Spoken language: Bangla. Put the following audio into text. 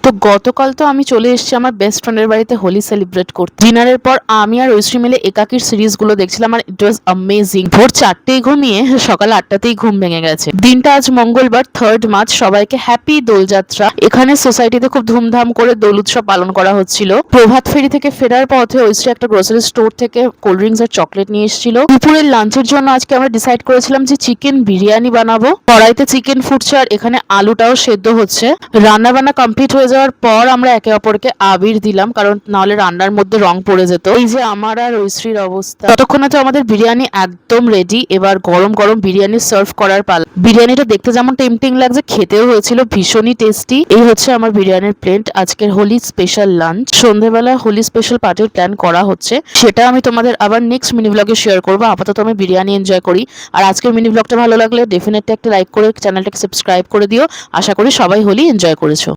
তো গতকাল তো আমি চলে এসেছি আমার বেস্ট ফ্রেন্ডের বাড়িতে হোলি সেলিব্রেট করতে। ডিনারের পর আমি আর ঐশ্রী মিলে একাকির সিরিজগুলো দেখছিলাম আর ইট ওয়াজ অ্যামেজিং। ভোর 4টেই ঘুমিয়ে সকাল 8টাতেই ঘুম ভেঙে গেছে। দিনটা আজ মঙ্গলবার 3rd মার্চ। সবাইকে হ্যাপি দোলযাত্রা। এখানে সোসাইটিতে খুব ধুমধাম করে দোল উৎসব পালন করা হচ্ছিল। প্রভাত ফেরি থেকে ফেরার পথে ঐশ্রী একটা গ্রোসারি স্টোর থেকে কোল্ড ড্রিঙ্কস আর চকলেট নিয়ে এসেছিল। দুপুরের লাঞ্চের জন্য আজকে আমরা ডিসাইড করেছিলাম যে চিকেন বিরিয়ানি বানাবো। কড়াইতে চিকেন ফুটছে আর এখানে আলুটাও সেদ্ধ হচ্ছে। রান্না বান্না কমপ্লিট হয়ে যাওয়ার পর আমরা একে অপরকে আবির দিলাম, কারণ নাহলে রান্নার মধ্যে রং পড়ে যেত। এই যে আমার আর ঐশ্রীর অবস্থা। ততক্ষণে তো আমাদের বিরিয়ানি একদম রেডি। এবার গরম গরম বিরিয়ানি সার্ভ করার পালা। বিরিয়ানিটা দেখতে যেমন টেম্পটিং লাগছে, খেতেও হয়েছিল ভীষণই টেস্টি। এই হচ্ছে আমার বিরিয়ানির প্লেট। আজকের হোলি স্পেশাল লাঞ্চ। সন্ধ্যেবেলা হোলি স্পেশাল পার্টির প্ল্যান করা হচ্ছে, সেটা আমি তোমাদের আবার নেক্সট মিনি ব্লগে শেয়ার করবো। আপাতত আমি বিরিয়ানি এনজয় করি। আর আজকের মিনি ব্লগটা ভালো লাগলে ডেফিনেটলি একটা লাইক করে চ্যানেলটাকে সাবস্ক্রাইব করে দিও। আশা করি সবাই হোলি এনজয় করেছো।